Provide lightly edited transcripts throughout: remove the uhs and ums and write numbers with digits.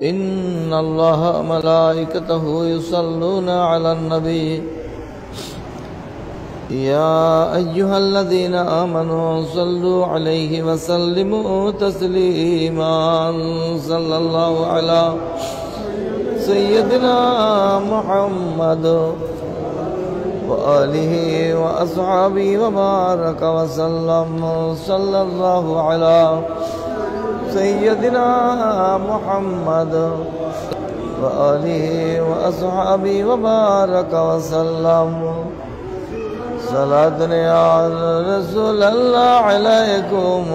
إن الله ملائكته يصلون على النبي يا أيها الذين آمنوا صلوا عليه وسلموا تسليما صلى الله على سيدنا محمد وآله وأصحابه وبارك وسلم صلى الله على سيدنا محمد وآله وأصحابه وبارك وسلم صلاة يا رسول الله عليكم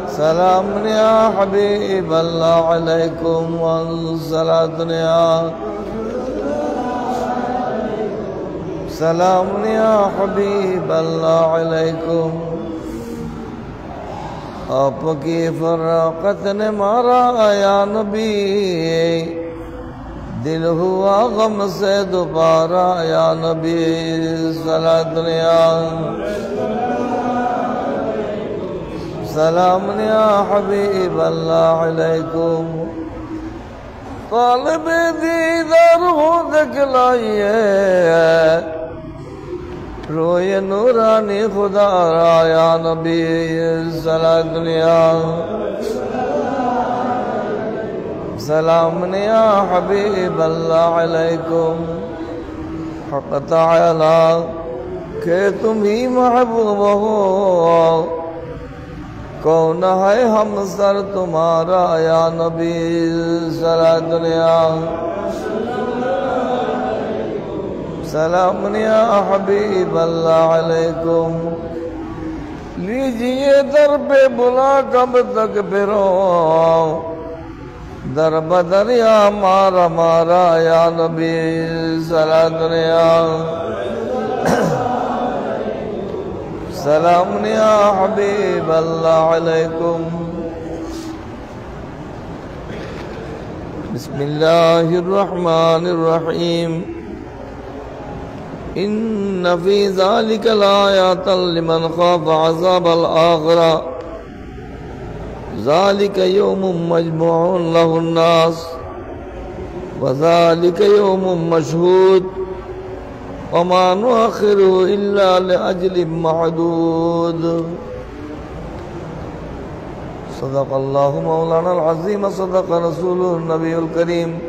سلام يا حبيب الله عليكم صلاة يا سلام يا حبيب الله عليكم آپ کی فراقت نے مارا یا نبی دل ہوا غم سے دوبارہ یا نبی صلاۃ یا سلام یا حبیب اللہ علیکم طالب دیدار ہوں دکھلائیے روئے نورانی خدا را یا نبی صلاۃ یا سلام یا حبیب اللہ علیکم حق تعالی کہ تم ہی محبوب ہو کون ہے ہم سر تمہارا یا نبی صلاۃ یا سلام یا حبیب اللہ علیکم لیجئے در پہ بلا کب تک پھرو در بدر یا مارا مارا یا نبی صلاۃ یا سلام یا حبیب اللہ علیکم بسم اللہ الرحمن الرحیم ان فی ذلک لآیات لمن خاف عذاب الآخرہ ذلك يوم مجموع له الناس وذلك يوم مشهود وما نؤخره إلا لأجل معدود صدق الله مولانا العظيم صدق رسوله النبي الكريم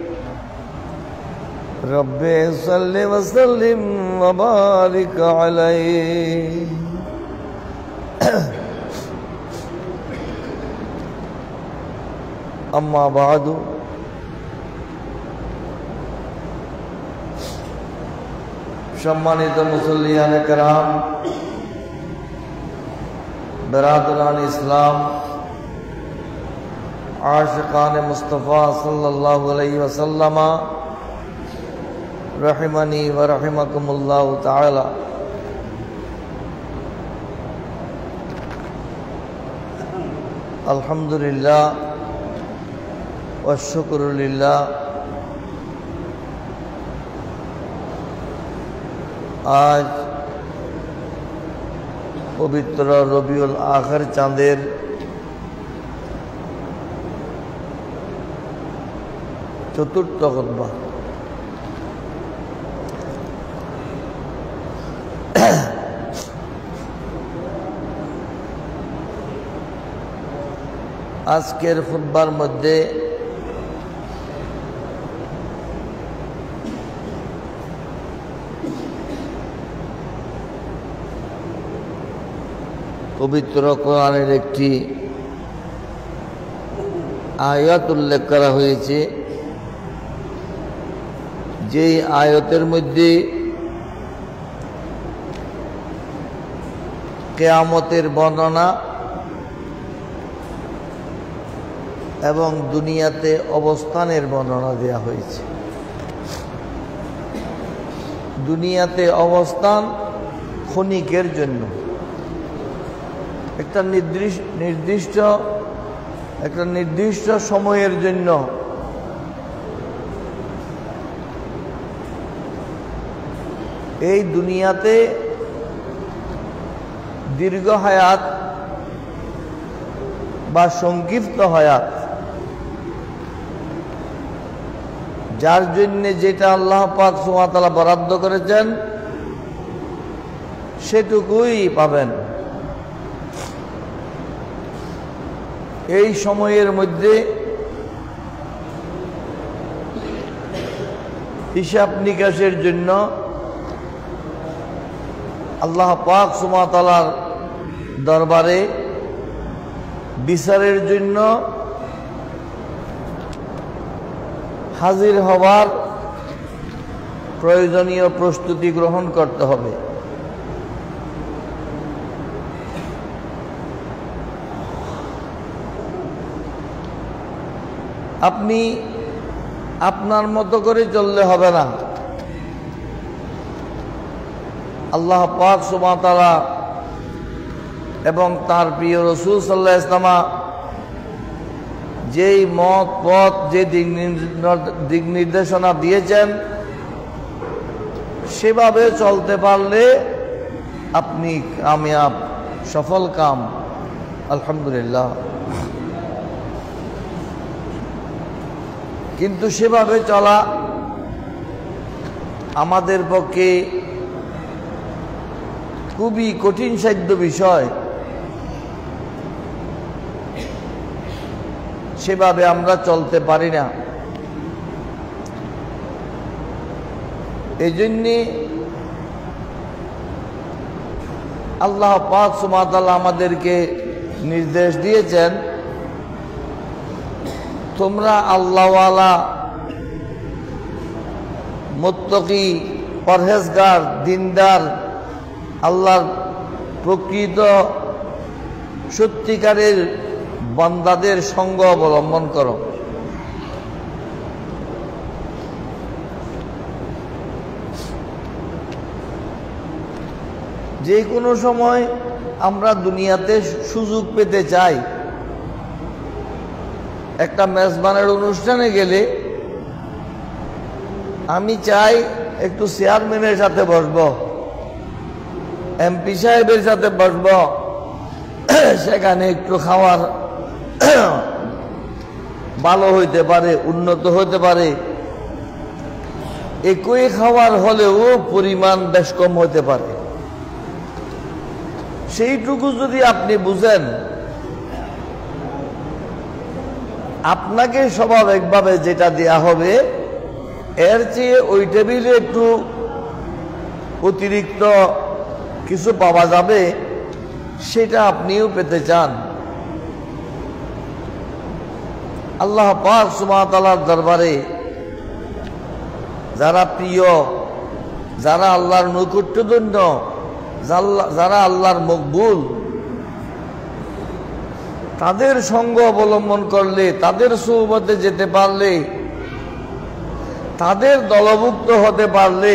رب صل وسلم وبارك عليه اما بعد সম্মানিত মুসল্লিয়ান کرام برادران اسلام عاشقان مصطفیٰ صلی اللہ علیہ وسلم رحمنی ورحمکم اللہ تعالی الحمدللہ والشکر للہ آج پبتر ربیع الآخر چاندر چترتھ خطبہ আজকের খুতবার মধ্যে পবিত্র কোরআনের একটি আয়াত উল্লেখ করা হয়েছে যেই আয়াতের মধ্যে কিয়ামতের বর্ণনা এবং দুনিয়াতে অবস্থানের বর্ণনা দেওয়া হয়েছে। দুনিয়াতে অবস্থান ক্ষণিকের জন্য, একটা নির্দিষ্ট সময়ের জন্য এই দুনিয়াতে দীর্ঘ হায়াত বা সংক্ষিপ্ত হায়াত যার জন্য যেটা আল্লাহ পাক সুবহানাহু ওয়া তাআলা বরাদ্দ করেছেন সেটুকুই পাবেন। এই সময়ের মধ্যে হিসাব নিকাশের জন্য আল্লাহ পাক সুবহানাহু ওয়া তাআলার দরবারে বিচারের জন্য হাজির হওয়ার প্রয়োজনীয় প্রস্তুতি গ্রহণ করতে হবে। আপনি আপনার মতো করে চললে হবে না। আল্লাহ পাক সুবহানাহু ওয়া তাআলা এবং তার প্রিয় রাসূল সাল্লাল্লাহু আলাইহি ওয়াসাল্লাম যেই মত পথ যে দিক নির্দেশনা দিয়েছেন সেভাবে চলতে পারলে আপনি কামিয়াব, সফল কাম। আলহামদুলিল্লাহ। কিন্তু সেভাবে চলা আমাদের পক্ষে খুবই কঠিন সাধ্য বিষয়। সেভাবে আমরা চলতে পারি না। এই জন্যে আল্লাহ পাক সুবহানাহু ওয়া তাআলা আমাদেরকে নির্দেশ দিয়েছেন, তোমরা আল্লাহওয়ালা, মুত্তাকি, পরহেজগার, দিনদার, আল্লাহর প্রকৃত সত্যিকারের বান্দাদের সঙ্গ অবলম্বন করো। যে কোনো সময় আমরা দুনিয়াতে সুযোগ পেতে চাই। একটা মেজবানের অনুষ্ঠানে গেলে আমি চাই একটু চেয়ারম্যানের সাথে বসব, এমপি সাহেবের সাথে বসব, সেখানে একটু খাওয়ার ভালো হইতে পারে, উন্নত হতে পারে। একই খাওয়ার হলেও পরিমাণ বেশ কম হতে পারে। সেইটুকু যদি আপনি বুঝেন, আপনাকে স্বাভাবিকভাবে যেটা দেয়া হবে এর চেয়ে ওই টেবিলে একটু অতিরিক্ত কিছু পাওয়া যাবে, সেটা আপনিও পেতে চান। আল্লাহ পাক সুবহানাহু ওয়া তাআলার দরবারে যারা প্রিয়, যারা আল্লাহর নৈকট্যধন্য, যারা আল্লাহর মকবুল, তাদের সঙ্গ অবলম্বন করলে, তাদের সুহবতে যেতে পারলে, তাদের দলভুক্ত হতে পারলে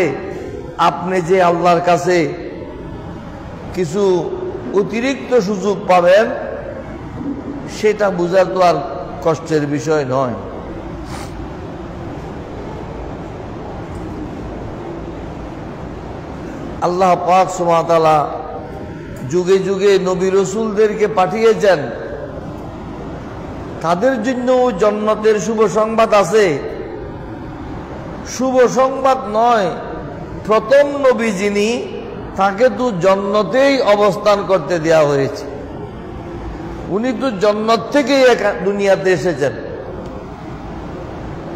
আপনি যে আল্লাহর কাছে কিছু অতিরিক্ত সুযোগ পাবেন সেটা বোঝা তো আর কষ্টের বিষয় নয়। আল্লাহ পাক সুবহানাহু ওয়া তাআলা যুগে যুগে নবী রাসূলদেরকে পাঠিয়েছেন, তাদের জন্য জান্নাতের শুভ সংবাদ আছে। শুভ সংবাদ নয়, প্রথম নবী যিনি, তাকে তো জান্নাতেই অবস্থান করতে দেয়া হয়েছে। উনি তো জান্নাত থেকেই দুনিয়াতে এসেছেন।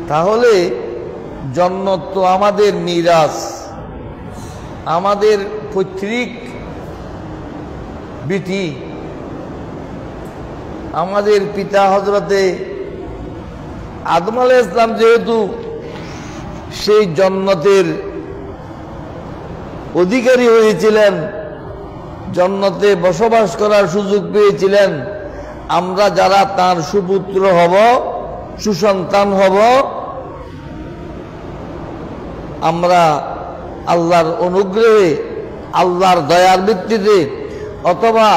তাহলে জান্নাত তো আমাদের মিরাস, আমাদের পৈতৃক বিটি। আমাদের পিতা হযরতে আদম আলাইহিস সালাম যেহেতু সেই জান্নাতের অধিকারী হয়েছিলেন, জান্নাতে বসবাস করার সুযোগ পেয়েছিলেন, আমরা যারা তার সুপুত্র হব, সুসন্তান হব, আমরা আল্লাহর অনুগ্রহে, আল্লাহর দয়ার ভিত্তিতে, অথবা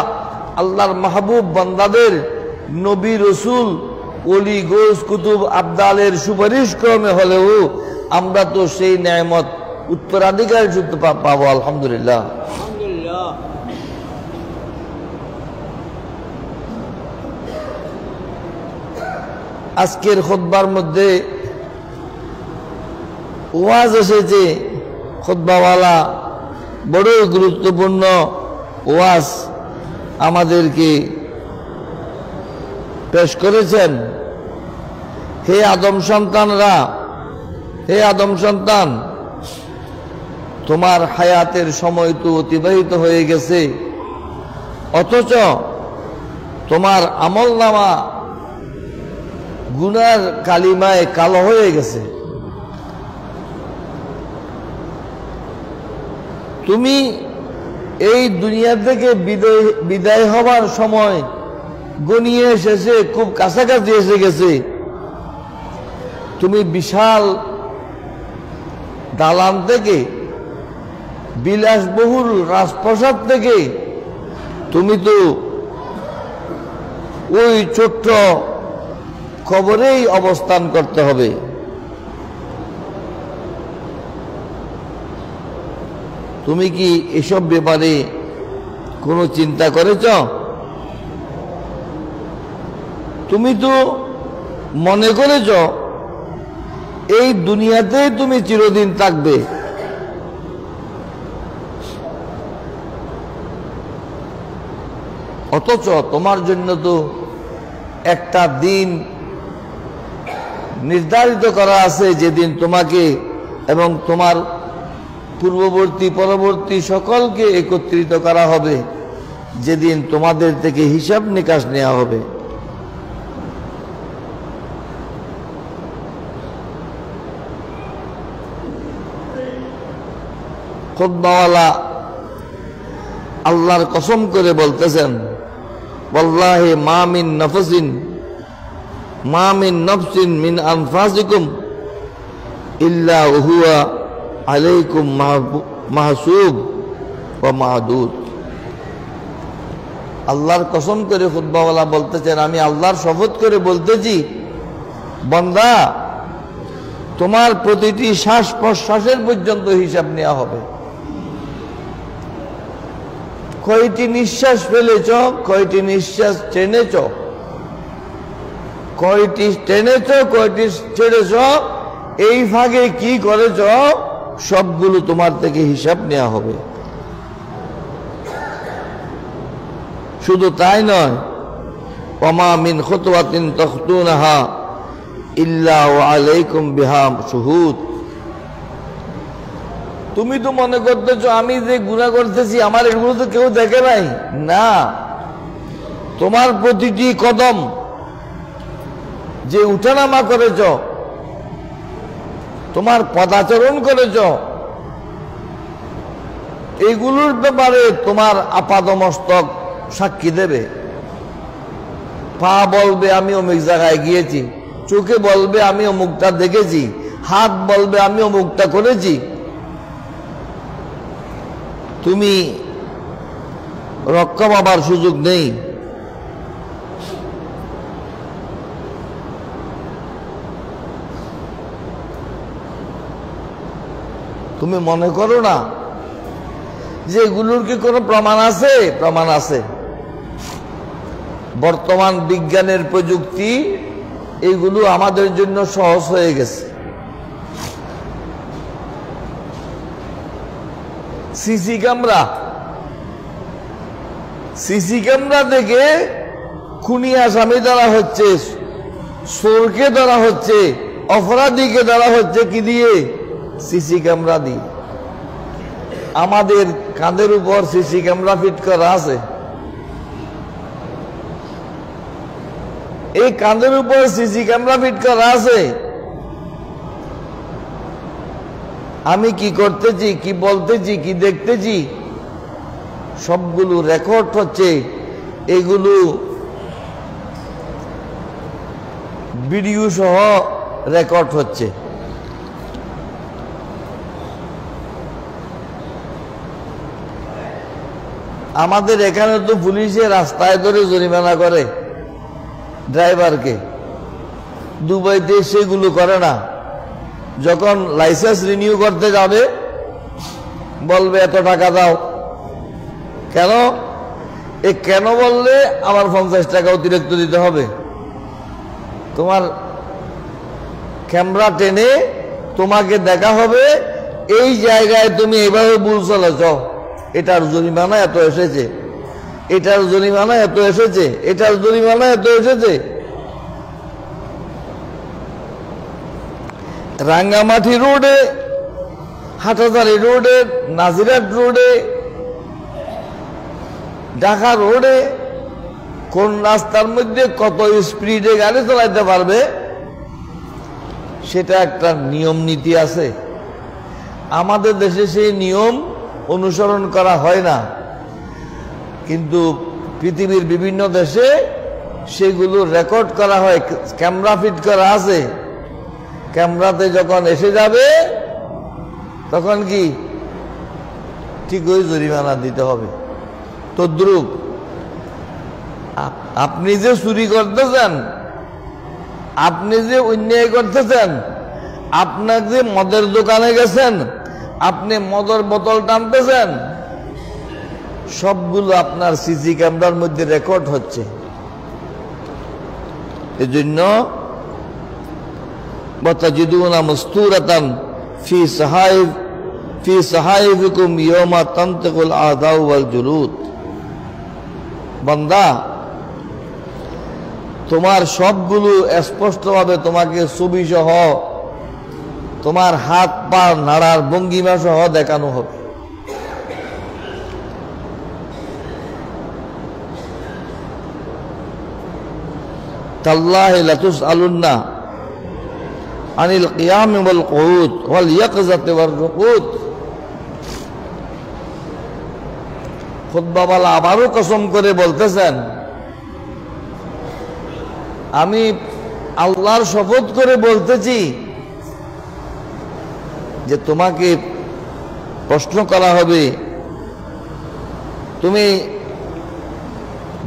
আল্লাহর মাহবুব বান্দাদের, নবী রসুল, ওলি, গোস, কুতুব, আবদালের সুপারিশ ক্রমে হলেও আমরা তো সেই নেয়ামত উত্তরাধিকার সূত্রে পাবো। আলহামদুলিল্লাহ। আজকের খুতবার মধ্যে ওয়াজ এসেছে, খুতবাওয়ালা বড়ই গুরুত্বপূর্ণ ওয়াজ আমাদেরকে পেশ করেছেন। হে আদম সন্তানরা, হে আদম সন্তান, তোমার হায়াতের সময় তো অতিবাহিত হয়ে গেছে, অথচ তোমার আমলনামা গুনার কালিমায় কালো হয়ে গেছে। তুমি এই দুনিয়া থেকে বিদায় হবার সময় গনিয়ে এসেছে, খুব কাছাকাছি এসে গেছে। তুমি বিশাল দালান থেকে, বিলাসবহুল রাজপ্রাসাদ থেকে তুমি তো ওই ছোট্ট কবরেই অবস্থান করতে হবে। তুমি কি এসব ব্যাপারে কোনো চিন্তা করেছ? তুমি তো মনে করেছ এই দুনিয়াতে তুমি চিরদিন থাকবে। অথচ তোমার জন্য তো একটা দিন নির্ধারিত করা আছে, যেদিন তোমাকে এবং তোমার পূর্ববর্তী পরবর্তী সকলকে একত্রিত করা হবে, যেদিন তোমাদের থেকে হিসাব নিকাশ নেওয়া হবে। খুতবাওয়ালা আল্লাহর কসম করে বলতেছেন, ওয়াল্লাহি মা মিন নফসিন মিন আনফাসিকুম ইল্লা হুয়া আলাইকুম মাহসুব ওয়া মাহদুদ। আল্লাহর কসম করে খুতবাওয়ালা বলতেছেন, আমি আল্লাহর শপথ করে বলতেছি, বান্দা, তোমার প্রতিটি শ্বাস প্রশ্বাসের পর্যন্ত হিসাব নেওয়া হবে। কয়টি নিঃশ্বাস ফেলেছ, কয়টি নিঃশ্বাস টেনেছ, কয়টি টেনেছ, কয়টি ছেড়েছ, এই ভাগে কি করেছ, সবগুলো তোমার থেকে হিসাব নেওয়া হবে। শুধু তাই নয়, ওমা মিন খুতওয়াতিন তাখতুনাহা ইল্লা ওয়া আলাইকুম বিহা শুহুদ। তুমি তো মনে করতেছো আমি যে গুনাহ করতেছি আমার এগুলো তো কেউ দেখে নাই। না, তোমার প্রতিটি কদম যে উঠানামা করেছ, তোমার পদাচরণ করেছ, এগুলোর ব্যাপারে তোমার আপাদমস্তক সাক্ষী দেবে। পা বলবে আমি অমুক জায়গায় গিয়েছি, চোখে বলবে আমি অমুকটা দেখেছি, হাত বলবে আমি অমুকটা করেছি। তুমি রক্ষা পাবার সুযোগ নেই। তুমি মনে করো না যে এগুলোর কি কোনো প্রমাণ আছে? প্রমাণ আছে। বর্তমান বিজ্ঞানের প্রযুক্তি এগুলো আমাদের জন্য সহজ হয়ে গেছে। সিসি ক্যামেরা থেকে খুনি আসামি ধরা হচ্ছে, চোরকে ধরা হচ্ছে, অপরাধীকে ধরা হচ্ছে কি দিয়ে? সিসি ক্যামেরা দিয়ে। আমাদের কাঁধের উপর সিসি ক্যামেরা ফিট করা আছে। এই কাঁধের উপর সিসি ক্যামেরা ফিট করা আছে। আমি কি করতেছি, কি বলতেছি, কি দেখতেছি, সবগুলো রেকর্ড হচ্ছে। এগুলো ভিডিও সহ রেকর্ড হচ্ছে। আমাদের এখানে তো পুলিশে রাস্তায় ধরে জরিমানা করে ড্রাইভারকে। দুবাইতে সেগুলো করে না। যখন লাইসেন্স রিনিউ করতে যাবে বলবে এত টাকা দাও। কেন? কেন বললে আমার 50 টাকা অতিরিক্ত দিতে হবে। তোমার ক্যামেরা টেনে তোমাকে দেখা হবে এই জায়গায় তুমি এইভাবে ভুল চলেছ, এটার জরিমানা এত এসেছে, এটার জরিমানা এত এসেছে, এটার জরিমানা এত এসেছে। রাঙ্গামাটি রোডে, হাটাজারি রোডে, নাজিরাট রোডে, ঢাকা রোডে কোন রাস্তার মধ্যে কত স্পিডে গাড়ি চালাইতে পারবে সেটা একটা নিয়ম নীতি আছে। আমাদের দেশে সেই নিয়ম অনুসরণ করা হয় না, কিন্তু পৃথিবীর বিভিন্ন দেশে সেগুলো রেকর্ড করা হয়, ক্যামেরা ফিট করা আছে। ক্যামেরাতে যখন এসে যাবে তখন কি ঠিক ওই জরিমানা দিতে হবে। তদ্রুপ আপনি যে চুরি করতেছেন, আপনি যে অন্যায় করতেছেন, আপনার যে মদের দোকানে গেছেন, আপনি মদের বোতল টানতেছেন, সবগুলো আপনার সিসি ক্যামেরার মধ্যে রেকর্ড হচ্ছে। এজন্য বাতাজিদুনা মাসতুরাতান ফি সাহাইফিকুম ইয়াওমা তানতিকুল আদাউ ওয়াল জুলুদ। বান্দা, তোমার সবগুলো স্পষ্টভাবে তোমাকে ছবি সহ, তোমার হাত পা নাড়ার ভঙ্গিমা সহ দেখানো হবে। তাল্লাহি লাতুসআলুন্না আনিল কিয়াম ওয়াল কুউদ ওয়াল ইয়াকযাতি ওয়ার রুকুদ। খুতবাওয়ালা আবারও কসম করে বলতেছেন, আমি আল্লাহর শপথ করে বলতেছি যে তোমাকে প্রশ্ন করা হবে, তুমি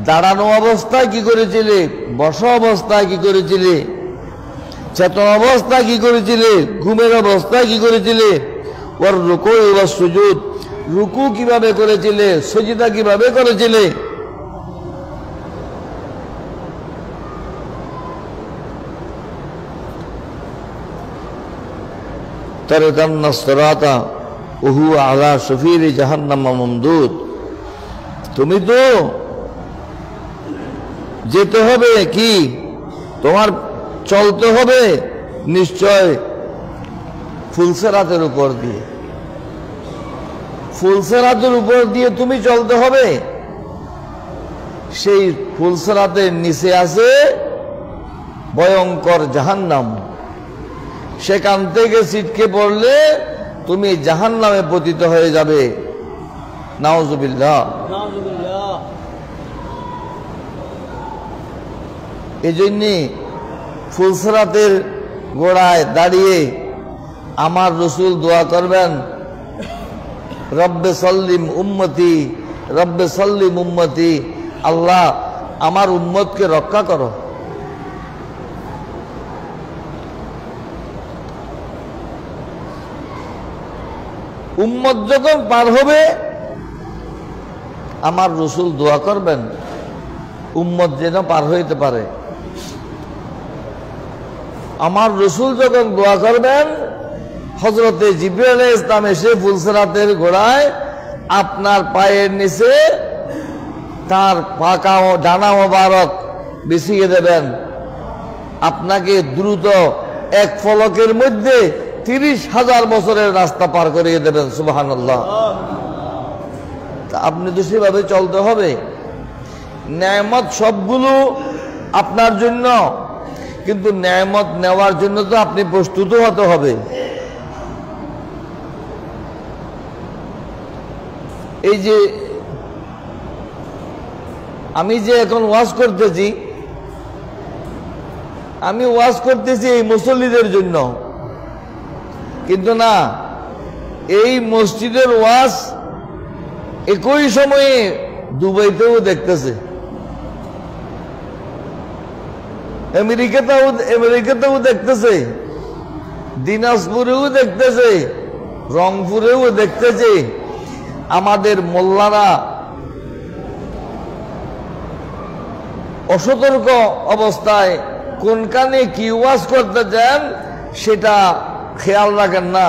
দাঁড়ানো অবস্থায় কি করেছিলে, বসা অবস্থায় কি করেছিলে, চেতন অবস্থায় কি করেছিলে, ঘুমের অবস্থায় কি করেছিলে, ওয়ার রুকু ওয়াস সুজুদ, রুকু কিভাবে করেছিলে, সিজদা কিভাবে করেছিলে। তারকান্না সিরাতা ওয়া হুয়া আলা শাফিরি জাহান্নাম মামদুদ। তুমি তো যেতে হবে কি, তোমার চলতে হবে নিশ্চয় ফুলসেরাতের উপর দিয়ে, ফুলসেরাতের উপর দিয়ে তুমি চলতে হবে। সেই ফুলসেরাতের নিচে আছে ভয়ঙ্কর জাহান্নাম, সেখান থেকে ছিটকে পড়লে তুমি জাহান্নামে পতিত হয়ে যাবে। নাউজুবিল্লাহ। এই জন্যে ফুলসেরাতের গোড়ায় দাঁড়িয়ে আমার রসুল দোয়া করবেন, রব্বে সাল্লিম উম্মতি, রব্বে সাল্লিম উম্মতি, আল্লাহ আমার উম্মতকে রক্ষা করো। উম্মত যখন পার হবে আমার রসুল দোয়া করবেন উম্মত যেন পার হইতে পারে। আমার রসুল যখন দোয়া করবেন, হযরতে জিবরাইল আলাইহিস সালাম এসে ফুলসেরাতের গোড়ায় আপনার পায়ের নিচে তার পাকা ও ডানা মোবারক বিছিয়ে দেবেন, আপনাকে দ্রুত এক ফলকের মধ্যে 30,000 বছরের রাস্তা পার করিয়ে দেবেন। সুবহানাল্লাহ। তা আপনি তো সেভাবে চলতে হবে। নেয়ামত সবগুলো আপনার জন্য, কিন্তু নেয়ামত নেওয়ার জন্য তো আপনি প্রস্তুত হতে হবে। এই যে আমি যে এখন ওয়াজ করতেছি, আমি ওয়াজ করতেছি এই মুসল্লিদের জন্য, কিন্তু না, এই মসজিদের ওয়াজ একই সময়ে দুবাইতেও দেখতেছে, আমেরিকাতেও দেখতেছে, দিনাজপুরেও দেখতেছে, রংপুরেও দেখতেছে। আমাদের মোল্লারা অসতর্ক অবস্থায় কোনখানে কি ওয়াজ করতে চান সেটা খেয়াল রাখেন না?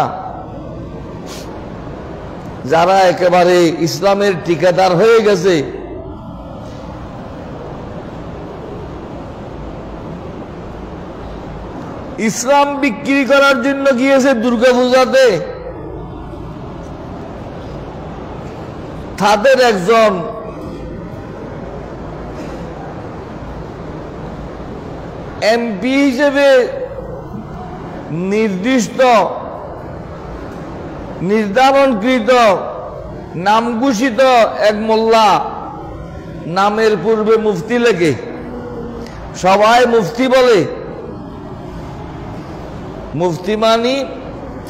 যারা একেবারে ইসলামের ঠিকাদার হয়ে গেছে, ইসলাম বিক্রি করার জন্য গিয়েছে দুর্গাপূজাতে, তাদের একজন এমপি হিসেবে নির্ধারণকৃত নাম ঘোষিত এক মোল্লা নামের পূর্বে মুফতি লেখে, সবাই মুফতি বলে। মুফতি মানি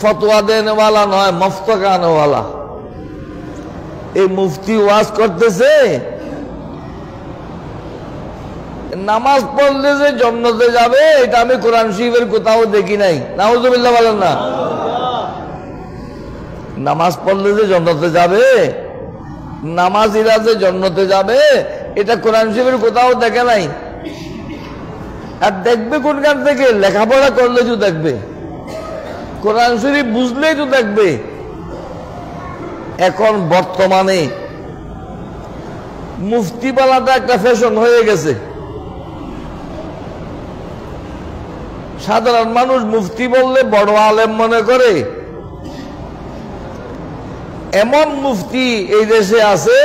ফতোয়া দেনেওয়ালা নয়, মফতকানেওয়ালা। এই মুফতি ওয়াজ করতেছে নামাজ পড়লে যে জান্নাতে যাবে, এটা আমি কোরআন শরীফের কোথাও দেখি নাই। নাউজুবিল্লাহ বলেন না? নামাজ পড়লে যে জান্নাতে যাবে, নামাজিরা যে জান্নাতে যাবে, এটা কোরআন শরীফের কোথাও দেখে নাই। আর দেখবে কোনখান থেকে? লেখাপড়া করলে তো দেখবে, কোরআন শরীফ বুঝলেই তো দেখবে। এখন বর্তমানে মুফতি বলাটা একটা ফ্যাশন হয়ে গেছে। সাধারণ মানুষ মুফতি বললে বড় আলেম মনে করে। এমন মুফতি এই দেশে আছে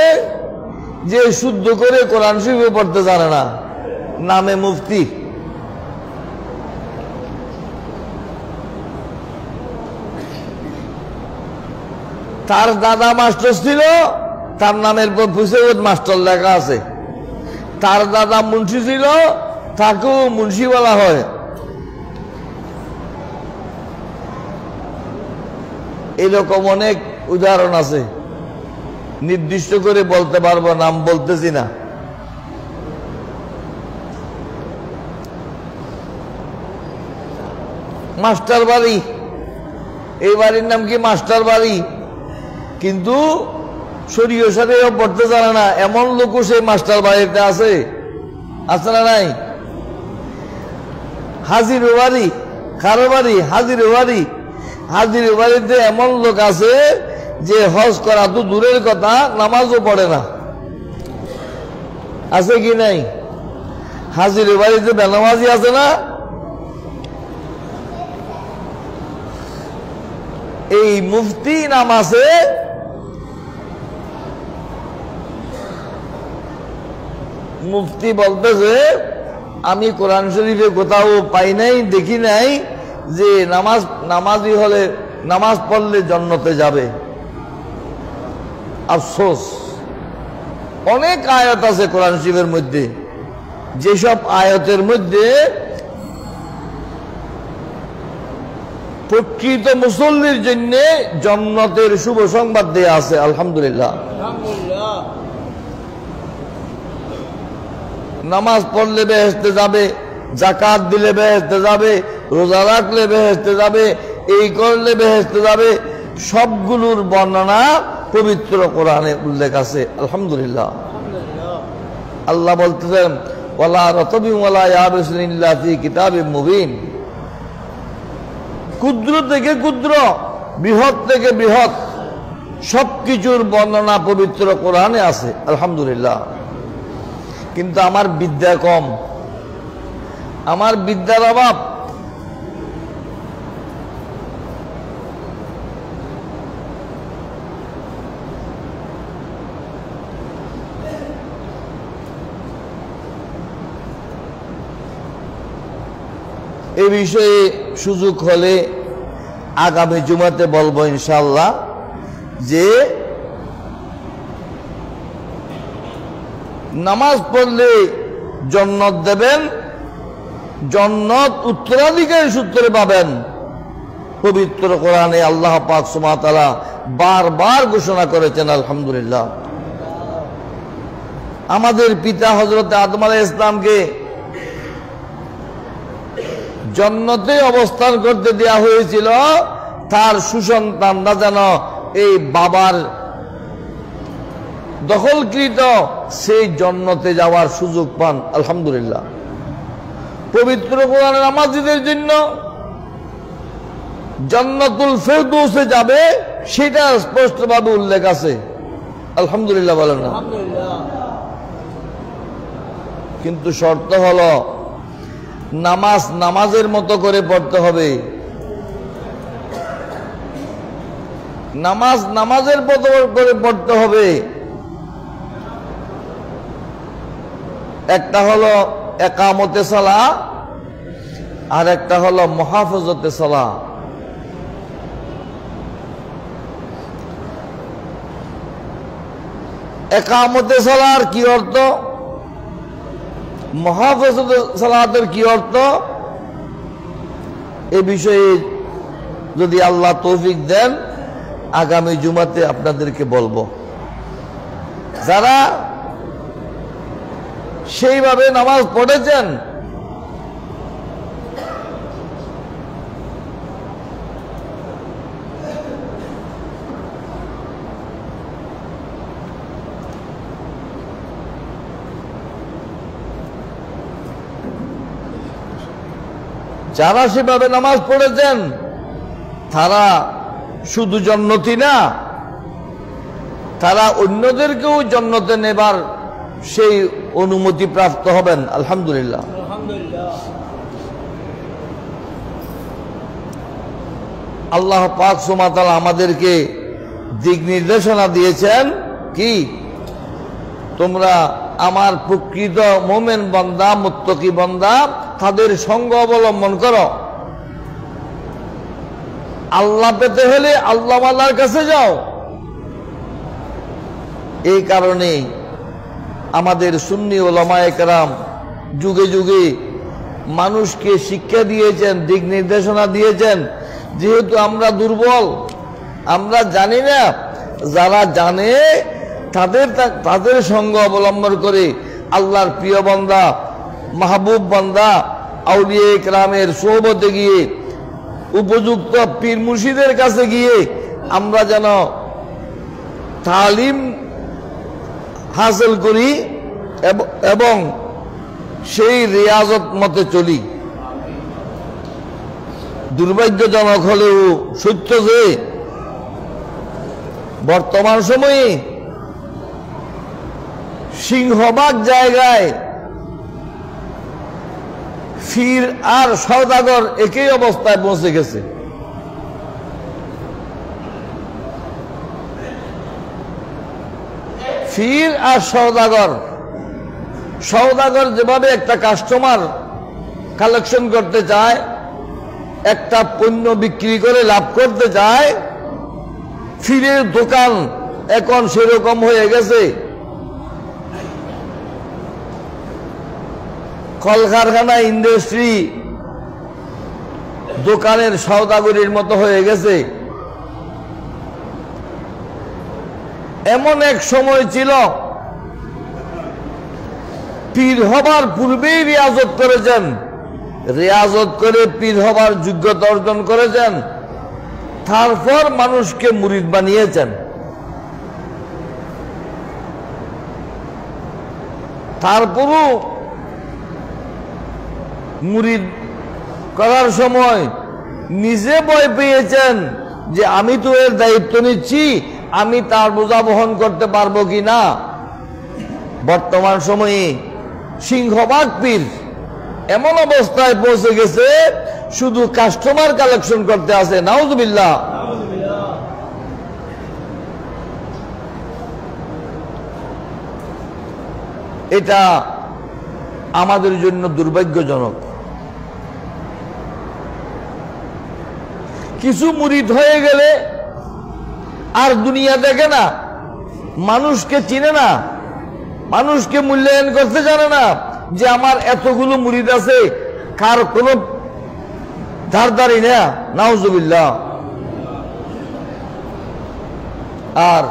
যে শুদ্ধ করে কোরআন শরীফ পড়তে জানে না, নামে মুফতি। তার দাদা মাস্টার ছিল, তার নামের পুস্তকে মাস্টার লেখা আছে। তার দাদা মুন্সি ছিল, তাকেও মুন্সি বলা হয়। এরকম অনেক উদাহরণ আছে, নির্দিষ্ট করে বলতে পারবো, নাম বলতেছি না। মাস্টার বাড়ি, এই বাড়ির নাম কি মাস্টার বাড়ি, কিন্তু শরীয়তের সাথে পড়তে জানে না, এমন লোকও সেই মাস্টার বাড়িতে আছে। আছে না নাই? হাজির বাড়ি, কারো বাড়ি হাজির বাড়ি। হাজির বাড়িতে এমন লোক আছে যে হজ করা তো দূরের কথা, নামাজও পড়ে না। আছে কি নাই? হাজির বাড়িতে বেনামাজি আছে না? এই মুফতি নাম আছে। মুফতি বলতেছে আমি কোরআন শরীফে কোথাও পাই নাই, দেখি নাই যে নামাজি হলে, নামাজ পড়লে জান্নাতে যাবে। আফসোস, অনেক আয়াত আছে কোরআন শরীফের মধ্যে, যেসব আয়াতের মধ্যে প্রকৃত মুসল্লির জন্য জান্নাতের শুভ সংবাদ দেয়া আছে। আলহামদুলিল্লাহ। নামাজ পড়লে বেহেশতে যাবে, যাকাত দিলে বেহেশতে যাবে, রোজা রাখলে বেহেশতে যাবে, এই করলে বেহেশতে যাবে, সবগুলোর বর্ণনা পবিত্র কোরআনে উল্লেখ আছে। আলহামদুলিল্লাহ। আল্লাহ বলতেছেন ওয়ালা রাতবিন ওয়ালা ইয়াবিসিন ইল্লা ফি কিতাবিম মুবিন। ক্ষুদ্র থেকে ক্ষুদ্র, বৃহৎ থেকে বৃহৎ, সবকিছুর বর্ণনা পবিত্র কোরআনে আছে। আলহামদুলিল্লাহ। কিন্তু আমার বিদ্যা কম, আমার বিদ্যার অভাব। এই বিষয়ে সুযোগ হলে আগামী জুমাতে বলবো ইনশাআল্লাহ, যে নামাজ পড়লে জান্নাত দেবেন, জান্নাত উত্তরাধিকারী সূত্রে পাবেন। পবিত্র কোরআনে আল্লাহ পাক সুবহানাহু ওয়া তাআলা বারবার ঘোষণা করেছেন। আলহামদুলিল্লাহ। আমাদের পিতা হযরত আদম আলাইহিস সালামকে জান্নাতে অবস্থান করতে দেয়া হয়েছিল, তার সুসন্তানরা যেন এই বাবার দখলকৃত সেই জান্নাতে যাওয়ার সুযোগ পান। আলহামদুলিল্লাহ। পবিত্র কোরআনের নামাজীদের জন্য জান্নাতুল ফেরদৌসে যাবে, সেটা স্পষ্টভাবে উল্লেখ আছে। আলহামদুলিল্লাহ বলেন না? কিন্তু শর্ত হলো নামাজ নামাজের মতো করে পড়তে হবে। নামাজ নামাজের মতো করে পড়তে হবে। একটা হলো একামতে সালাহ, আর একটা হলো মুহাফাজতে সালাহ। একামতে সালাহর কি অর্থ, মুহাফাজতে সালাতের কি অর্থ, এ বিষয়ে যদি আল্লাহ তৌফিক দেন আগামী জুমাতে আপনাদেরকে বলবো। যারা সেইভাবে নামাজ পড়েছেন, যারা সেভাবে নামাজ পড়েছেন, তারা শুধু জান্নাতি না, তারা অন্যদেরকেও জান্নাতে নেবার সেই অনুমতি প্রাপ্ত হবেন। আলহামদুলিল্লাহ। আল্লাহ পাক সুবহানাহু ওয়া তাআলা আমাদেরকে দিক নির্দেশনা দিয়েছেন কি, তোমরা আমার প্রকৃত মুমিন বান্দা, মুত্তাকি বান্দা, তাদের সঙ্গ অবলম্বন করো। আল্লাহ পেতে হলে আল্লাহ ওয়ালার কাছে যাও। এই কারণে আমাদের সুন্নি উলামায়ে কেরাম যুগে যুগে মানুষকে শিক্ষা দিয়েছেন, দিক নির্দেশনা দিয়েছেন। যেহেতু আমরা দুর্বল, আমরা জানি না, যারা জানে তাদের সঙ্গ অবলম্বন করে আল্লাহর প্রিয় বান্দা, মাহবুব বান্দা, আউলিয়া কেরামের সোহবতে গিয়ে, উপযুক্ত পীর মুর্শিদের কাছে গিয়ে আমরা যেন তালিম হাসিল করি এবং সেই রিয়াজত মতে চলি। দুর্ভাগ্যজনক হলেও সত্য যে বর্তমান সময়ে সিংহভাগ জায়গায় ফির আর সওদাগর একই অবস্থায় পৌঁছে গেছে। ফির আর সওদাগর যেভাবে একটা কাস্টমার কালেকশন করতে চায়, একটা পণ্য বিক্রি করে লাভ করতে চায়, ফিরের দোকান এখন সেরকম হয়ে গেছে। কলকারখানা, ইন্ডাস্ট্রি, দোকানের সওদাগরির মতো হয়ে গেছে। এমন এক সময় ছিল পীর হবার পূর্বেই রিয়াজত করেছেন, রিয়াজত করে পীর হবার যোগ্যতা অর্জন করেছেন, তারপর মানুষকে মুরিদ বানিয়েছেন। তারপরও মুরিদ করার সময় নিজে ভয় পেয়েছেন যে আমি তো এর দায়িত্ব নিচ্ছি, আমি তার বোঝা বহন করতে পারবো কি না। বর্তমান সময়ে সিংহভাগ পীর এমন অবস্থায় পৌঁছে গেছে, শুধু কাস্টমার কালেকশন করতে আসে। নাউজুবিল্লাহ। এটা আমাদের জন্য দুর্ভাগ্যজনক। কিছু মুরিদ হয়ে গেলে আর দুনিয়া দেখে না, মানুষকে চিনে না, মানুষকে মূল্যায়ন করতে জানে না যে আমার এতগুলো মুরিদ আছে, কার কোনো ধারদারি না। নাউজুবিল্লাহ। আর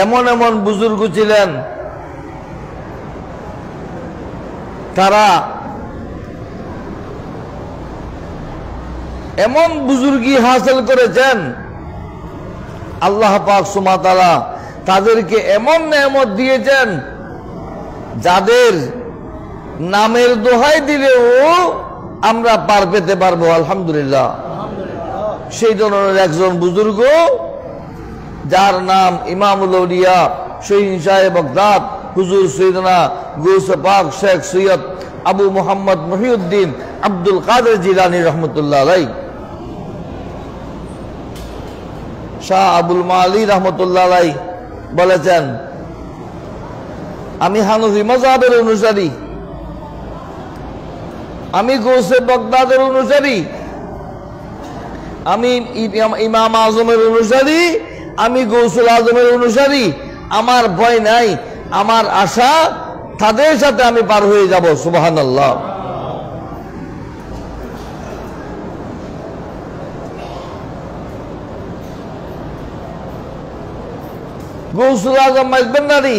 এমন এমন বুজুর্গ ছিলেন, তারা এমন বুজুর্গি হাসিল করেছেন, আল্লাহ পাক সুবহানাহু ওয়া তাআলা তাদেরকে এমন নেয়ামত দিয়েছেন, যাদের নামের দোহাই দিলেও আমরা পার পেতে পারবো। আলহামদুলিল্লাহ। সেই ধরনের একজন বুজুর্গ, যার নাম ইমামুল আউলিয়া শহীদ শাহে বাগদাদ হুজুর সৈয়দনা গৌসে পাক শেখ সৈয়দ আবু মোহাম্মদ মহিউদ্দিন আব্দুল কাদের জিলানী রহমতুল্লাহ আলাইহি, শাহ আবুল মালি রহমতুল্লাহ আলাইহি বলেছেন, আমি হানফি মাযহাবের অনুসারী, আমি গৌসে বাগদাদের অনুসারী, আমি ইমাম আজমের অনুসারী, আমি গৌসুল আজমের অনুসারী। আমার ভয় নাই, আমার আশা তাদের সাথে আমি পার হয়ে যাব। সুবহানাল্লাহ। গৌসুল আজম মাইজবেন্নারি,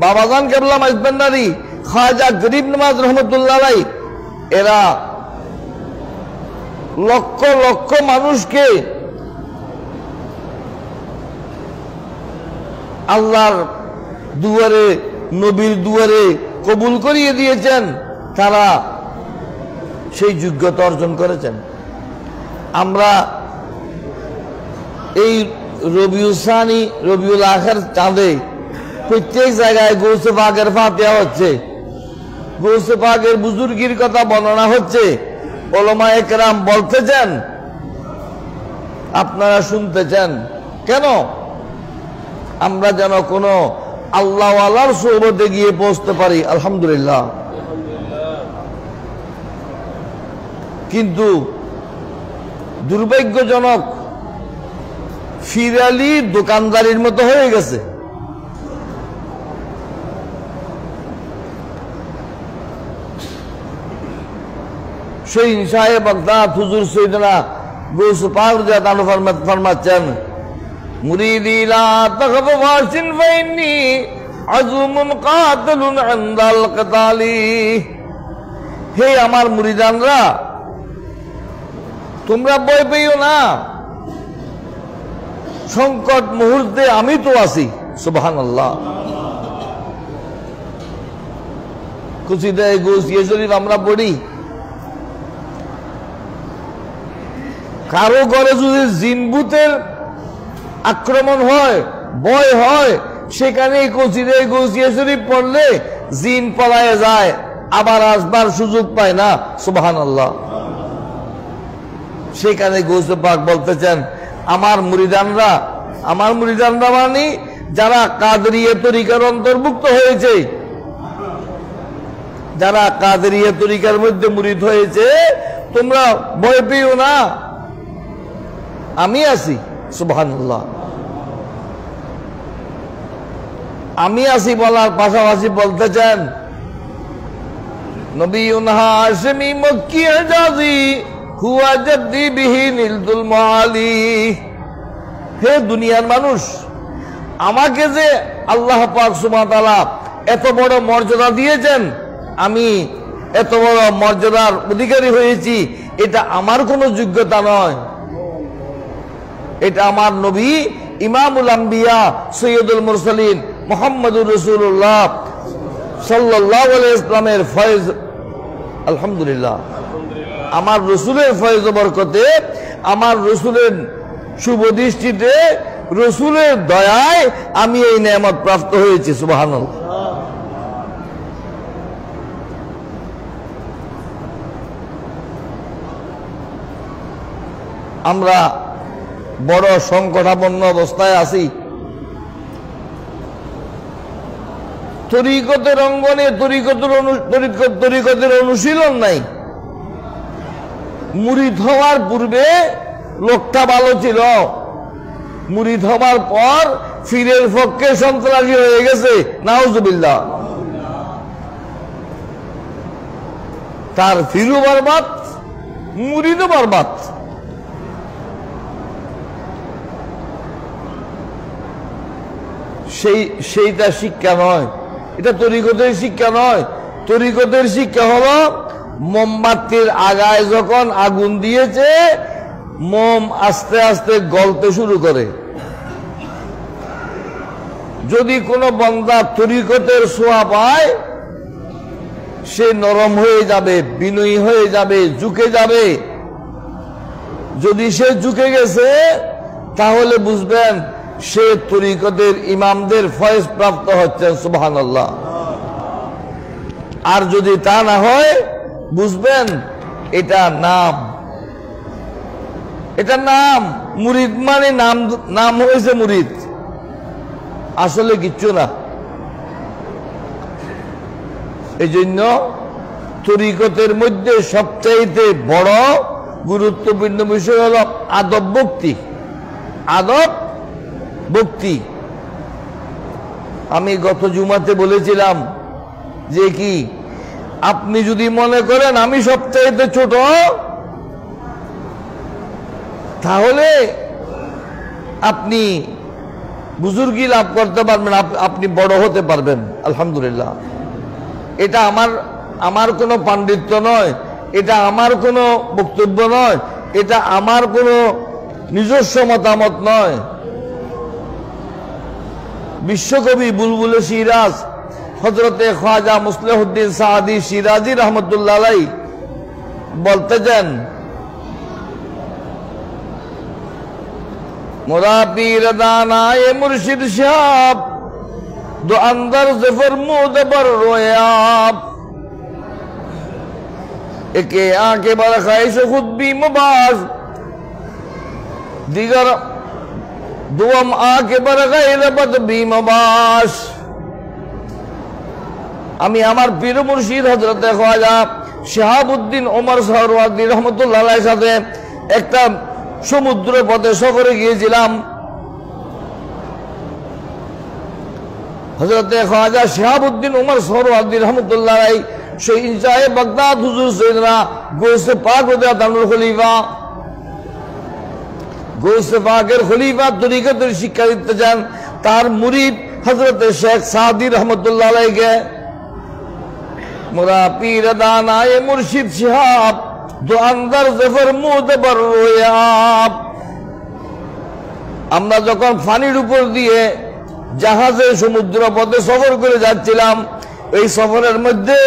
বাবাজান কেবলা মাইজবেন্নারি, খাজা গরিব নওয়াজ রহমতুল্লাহ আলাইহি, এরা লক্ষ লক্ষ মানুষকে আল্লাহর দুয়ারে, নবীর দুয়ারে কবুল করিয়ে দিয়েছেন। তারা সেই যোগ্যতা অর্জন করেছেন। আমরা এই রবিউল সানি, রবিউল আখির চাঁদে প্রত্যেক জায়গায় গৌসে পাকের ফাতিহা হচ্ছে, গৌসে পাকের বুজুর্গির কথা বর্ণনা হচ্ছে। উলামায়ে কেরাম বলতেছেন, আপনারা শুনতেছেন। কেন? আমরা যেন কোনো আল্লাহওয়ালার সোহবতে গিয়ে পৌঁছতে পারি। আলহামদুলিল্লাহ। কিন্তু দুর্ভাগ্যজনক, ফিরালি দোকানদারির মতো হয়ে গেছে। শহীদ শাহে বাগদাদ হুজুর সৈয়দনা গৌসে পাক রাদিয়াল্লাহু আনহু ফরমাচ্ছেন, মুরিদি লা তাখফ ওয়াসিন ফাইন্নি আযুমুন কাতিলুন ইনদাল কিতালি। হে আমার মুরিদানরা, তোমরা ভয় পেও না, সংকট মুহূর্তে আমি তো আছি। সুবহানাল্লাহ। কুসিদায়ে গৌসিয়া শরীফ আমরা পড়ি, কারো ঘরে যদি জিনভূতের আক্রমণ হয়, ভয় হয়, সেখানে কসিদায়ে গৌসিয়া শরীফ পড়লে জিন পলায়ে যায়, আবার আসবার সুযোগ পায় না। সুবহানাল্লাহ। সেখানে গৌসে পাক বলতেছেন, আমার মুরিদানরা মানে যারা কাদরিয়া তরিকার অন্তর্ভুক্ত হয়েছে, যারা কাদরিয়া তরিকার মধ্যে মুরিদ হয়েছে, তোমরা ভয় পেও না, আমি আছি। সুবহানাল্লাহ। আমি আছি বলার পাশাপাশি বলতেছেন, নবিয়ুন হাশিমি মক্কি ইজাজি হুয়া জাদ্দি বিহি নিলতুল মাআলি। হে দুনিয়ার মানুষ, আমাকে যে আল্লাহ পাক সুবহানাহু ওয়া তাআলা এত বড় মর্যাদা দিয়েছেন, আমি এত বড় মর্যাদার অধিকারী হয়েছি, এটা আমার কোনো যোগ্যতা নয়, এটা আমার নবী ইমামুল আম্বিয়া সৈয়দুল মুরসালিন মুহাম্মদুর রাসূলুল্লাহ সাল্লাল্লাহু আলাইহি ওয়াসাল্লামের ফয়েজ। আলহামদুলিল্লাহ। আমার রসুলের ফয়েজ বরকতে, আমার রসুলের শুভ দৃষ্টিতে, রসুলের দয়ায় আমি এই নেয়ামত প্রাপ্ত হয়েছি। সুবহানাল্লাহ। আমরা বড় সংকটাপন্ন অবস্থায় আছি। তরিকতের অঙ্গনে তরিকতের অনুশীলন নাই। মুরিদ হওয়ার পূর্বে লোকটা ভালো ছিল, মুরিদ হওয়ার পর ফিরের পক্ষে সন্ত্রাসী হয়ে গেছে। নাউজুবিল্লাহ। তার ফিরু বরবাদ, মুরিদও বরবাদ। সেইটা শিক্ষা নয়, এটা তরিকতের শিক্ষা নয়। তরিকতের শিক্ষা হলো মোমবাতির আগায় যখন আগুন দিয়েছে, মোম আস্তে আস্তে গলতে শুরু করে। যদি কোনো বান্দা তরিকতের ছোঁয়া পায়, সে নরম হয়ে যাবে, বিনয়ী হয়ে যাবে, ঝুঁকে যাবে। যদি সে ঝুঁকে গেছে তাহলে বুঝবেন সে তরিকতের ইমামদের ফয়েজ প্রাপ্ত হচ্ছেন, সুবহানাল্লাহ। আর যদি তা না হয় বুঝবেন এটা নাম, এটা নাম। মুরিদ মানে নাম, নাম হয়েছে মুরিদ, আসলে কিচ্ছু না। এই জন্য তরিকতের মধ্যে সবচাইতে বড় গুরুত্বপূর্ণ বিষয় হল আদব ভক্তি। আদব ভক্তি। আমি গত জুমাতে বলেছিলাম যে কি, আপনি যদি মনে করেন আমি সবচাইতে ছোট, তাহলে আপনি বুজুর্গি লাভ করতে পারবেন, আপনি বড় হতে পারবেন। আলহামদুলিল্লাহ, এটা আমার কোনো পাণ্ডিত্য নয়, এটা আমার কোনো বক্তব্য নয়, এটা আমার কোনো নিজস্ব মতামত নয়। বিশ্বকবি বুলবুলে সিরাজ হযরতে খ্বাজা মুসলিহুদ্দিন সাদি সিরাজি রহমতুল্লাহ আলাইহি বলতেছেন, মোরা পীর দানায়ে মুর্শিদ সাহেব दो अंदर से फरमूद पर रोयाब, एक आंखें बर ख्वाहिश खुद भी मुबास, दिगर दुम आंखें बर गैर बद भी मुबास। আমি আমার পীর মুর্শিদ হযরত খ্বাজা শিহাবুদ্দিন ওমর সহরওয়ার্দী রহমাতুল্লাহ আলাইহির সাথে একটা সমুদ্র পথে সফরে গিয়েছিলাম। হযরত খ্বাজা শিহাবুদ্দিন ওমর সহরওয়ার্দী রহমাতুল্লাহ আলাইহি সেই ইনশায়ে বাগদাদ হুজুর সৈয়দনা গৌসে পাক রাদিয়াল্লাহু খলিফা, গৌসে পাকের খলিফা তরিকতের শিক্ষা দিতে চান তার মুরিদ হযরত শেখ সাদি রহমাতুল্লাহ আলাইহিকে, মোরা পীর দানায়ে মুর্শিদ সাহেব দো আন্দর জফর মুদ বর রোয়াব। আমরা যখন পানির উপর দিয়ে জাহাজে সমুদ্র পথে সফর করে যাচ্ছিলাম, এই সফরের মধ্যে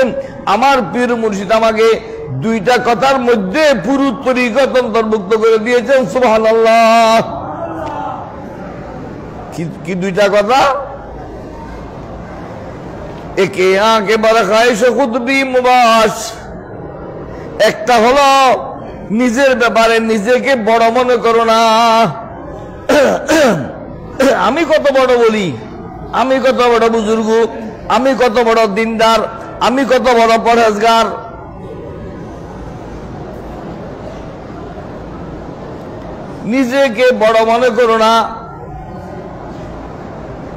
আমার পীর মুর্শিদ আমাকে দুইটা কথার মধ্যে পুরো তরিকত অন্তর্ভুক্ত করে দিয়েছেন, সুবহানাল্লাহ। কি দুইটা কথা? একে আঁকে বড় খায়েশ খুদ বি মুবাস, একটা হলো নিজের ব্যাপারে নিজেকে বড় মনে করো না। আমি কত বড় বলি, আমি কত বড় বুজুর্গ, আমি কত বড় দিনদার, আমি কত বড় পরহেজগার। নিজেকে বড় মনে করো না,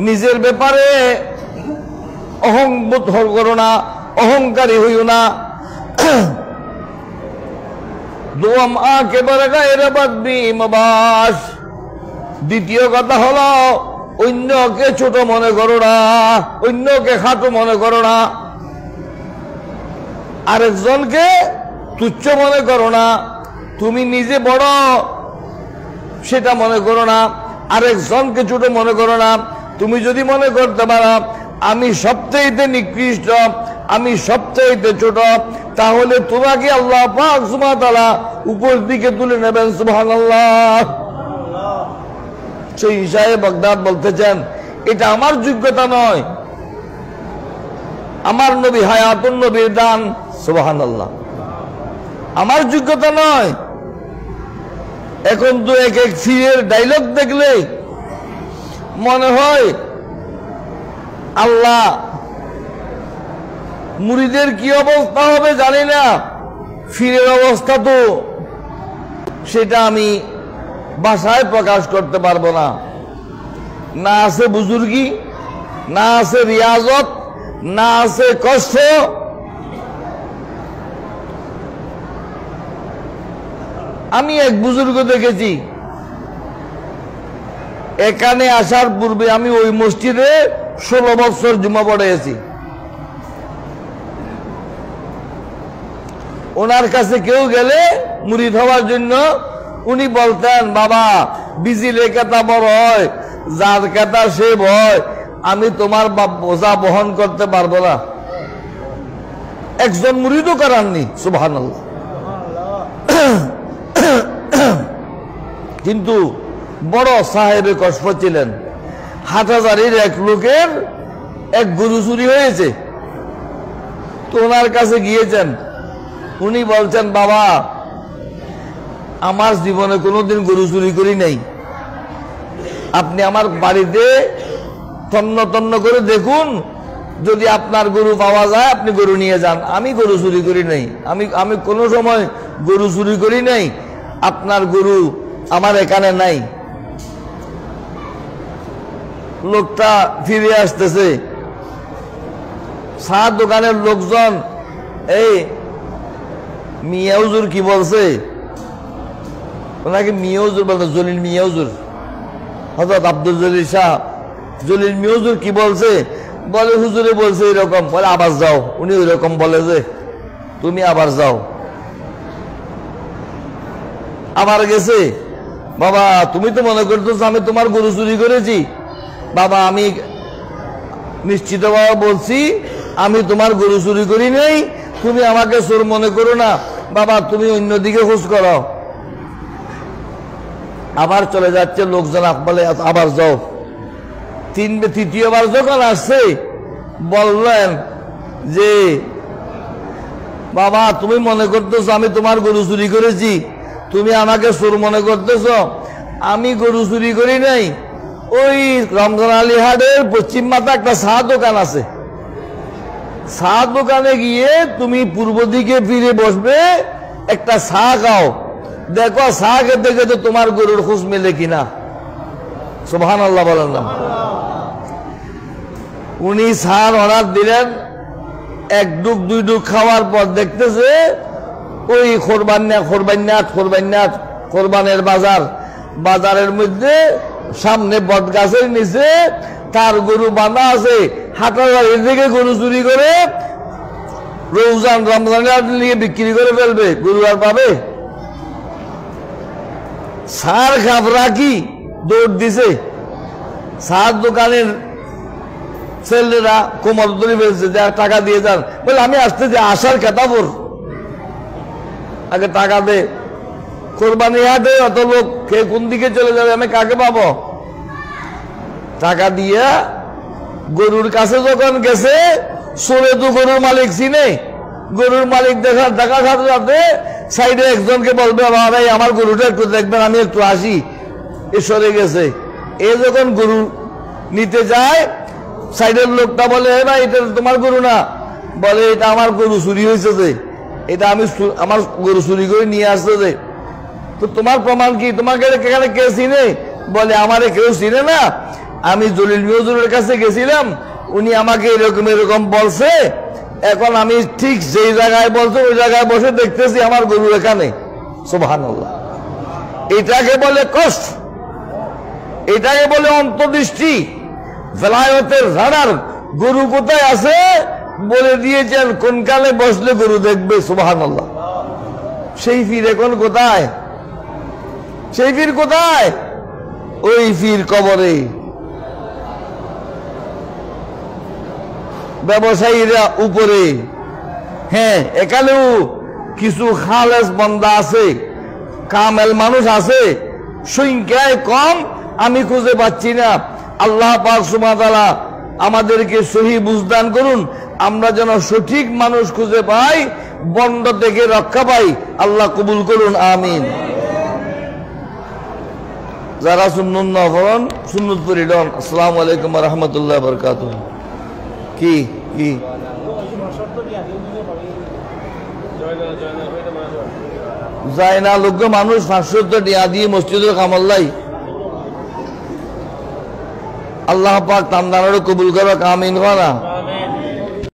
নিজের ব্যাপারে অহংবোধ করো না, অহংকারী হইও না। দোয়াম আকে বরগায়ে বাদবি মবাস। দ্বিতীয় কথা হলো অন্যকে ছোট মনে করো না, অন্যকে খাটো মনে করো না, আরেকজনকে তুচ্ছ মনে করো না। তুমি নিজে বড় সেটা মনে করো না, আরেকজনকে ছোট মনে করো না। তুমি যদি মনে করতে পারো আমি সবচাইতে নিকৃষ্ট, আমি সবচাইতে ছোট, তাহলে তোমাকে আল্লাহ পাক সুবহানাহু ওয়া তাআলা উপর দিকে তুলে নেবেন, সুবহানাল্লাহ। সেই ইশায়ে বাগদাদ বলতেছেন এটা আমার যোগ্যতা নয়, আমার নবী হায়াতুন নবীর দান, সুবহানাল্লাহ। আমার যোগ্যতা নয়। এখন তো এক এক ফিরের ডায়লগ দেখলে মনে হয় আল্লাহ মুরিদের কি অবস্থা হবে জানি না, ফিরের অবস্থা তো সেটা আমি ভাষায় প্রকাশ করতে পারবো না। না আছে বুজুর্গি, না আছে রিয়াজত, না আছে কষ্ট। আমি এক বুজুর্গ দেখেছি, এখানে আসার পূর্বে আমি ওই মসজিদে 16 বছর জুমা পড়েছি। ওনার কাছে কেউ গেলে মুরিদ হওয়ার জন্য উনি বলতেন, বাবা বিজিলে কেতা বড় হয়, যার কেতা সে ভয়, আমি তোমার বোঝা বহন করতে পারবো না। একজন মুরিদও করাননি, সুবহানাল্লাহ। কিন্তু বড় সাহেবে কসব ছিলেন। হাটহাজারীর এক লোকের এক গরু চুরি হয়েছে, তো ওনার কাছে গিয়েছেন। উনি বলছেন, বাবা আমার জীবনে কোনোদিন গরু চুরি করি নাই, আপনি আমার বাড়িতে তন্ন তন্ন করে দেখুন, যদি আপনার গরু পাওয়া যায় আপনি গরু নিয়ে যান। আমি গরু চুরি করি নাই, আমি কোনো সময় গরু চুরি করি নাই, আপনার গরু আমার এখানে নাই। লোকটা ফিরে আসতেছে, চা দোকানের লোকজন, এই মিয়া হুজুর কি বলছে, ওনাকে মিয়া হুজুর বলতো, জলিল মিয়া হুজুর, হযরত আব্দুল জলিল শাহ জলিল মিয়া হুজুর কি বলছে, বলে হুজুরে বলছে এরকম। বলে আবার যাও, উনি ওই রকম বলে যে তুমি আবার যাও। আবার গেছে, বাবা তুমি তো মনে করতেছো আমি তোমার গরু চুরি করেছি। বাবা আমি নিশ্চিতভাবে বলছি আমি তোমার গরু চুরি করি নাই, তুমি আমাকে চোর মনে করো না। বাবা তুমি অন্যদিকে খোঁজ করো। আবার চলে যাচ্ছে, লোকজন বলে আবার যাও। তৃতীয়বার যখন আসছে বললেন যে বাবা তুমি মনে করতেছো আমি তোমার গরু চুরি করেছি, তুমি আমাকে চোর মনে করতেছো, আমি গরু চুরি করি নাই। ওই রমজান আলী হাটের পশ্চিম মাথা একটা চা দোকান আছে, চা দোকানে গিয়ে তুমি পূর্ব দিকে ফিরে বসবে, একটা চা খাও, দেখো চা খেতে খেতে তোমার গরুর খোঁজ মেলে কিনা। সুবহানাল্লাহ বলেন না। উনি চার অর্ডার দিলেন, এক ডুক দুই ডুক খাওয়ার পর দেখতেছে ওই কোরবানের বাজারের মধ্যে সামনে বট গাছের নিচে তার গরু বাঁধা আছে। হাটহাজারীর থেকে গরু চুরি করে রমজান নিয়ে বিক্রি করে ফেলবে, গরু আর পাবে? সার খাবরা কি দৌড় দিছে, সার দোকানের ছেলেরা কোমর ধরে ফেলছে, টাকা দিয়ে যান। বলে আমি আসতে যে আসার কেতাবর আগে টাকা দে, কোরবানি হাটে অত লোক কে কোন দিকে চলে যাবে, আমি কাকে পাবো? টাকা দিয়ে গরুর কাছে যখন গেছে, চোরে তো গরুর মালিক চিনে, গরুর মালিক দেখার সাথে সাথে সাইডে একজনকে বলবে ভাই আমার গরুটা একটু দেখবেন, আমি একটু আসি, এ সরে গেছে। এ যখন গরু নিতে যায়, সাইডের লোকটা বলে ভাই এটা তোমার গরু না, বলে এটা আমার গরু চুরি হয়েছে, যে এটা আমি আমার গরু চুরি করে নিয়ে আসতে যে, তো তোমার প্রমাণ কি, তোমাকে এখানে কে চিনে? বলে আমারে কেউ চিনে না, আমি জলিল মিয়া হুজুরের কাছে গেছিলাম, উনি আমাকে এরকম এরকম বলছে, এখন আমি ঠিক যেই জায়গায় বলছে ওই জায়গায় বসে দেখতেছি আমার গরু এখানে। সুবহানাল্লাহ। এটাকে বলে কষ্ট, এটাকে বলে অন্তর্দৃষ্টি, ভেলায়তের রাডার। গরু কোথায় আছে বলে দিয়েছেন, কোন কালে বসলে গরু দেখবে। সুবহানাল্লাহ। সেই পীর এখন কোথায়? সেই পীর কোথায়? ওই পীর কবরে। ব্যবসায়ীরা উপরে। হ্যাঁ, এখানেও কিছু খালেস বান্দা আছে, কামেল মানুষ আছে, সংখ্যায় কম, আমি খুঁজে পাচ্ছি না। আল্লাহ পাক সুবহানাহু ওয়া তাআলা আমাদেরকে সহি বুঝদান করুন, আমরা যেন সঠিক মানুষ খুঁজে পাই, বন্ড থেকে রক্ষা পাই। আল্লাহ কবুল করুন, আমিন। যারা সুন্নত না পড়েন সুন্নত পড়ি ডন। আসসালামু আলাইকুম ওয়া রাহমাতুল্লাহি ওয়া বারাকাতুহু। কি কি যায় না লোক মানুষ 500 টাকা দিয়ে মসজিদের কামাল্লাই। আল্লাহ পাক তামদানারও কবুল করো, আমিন।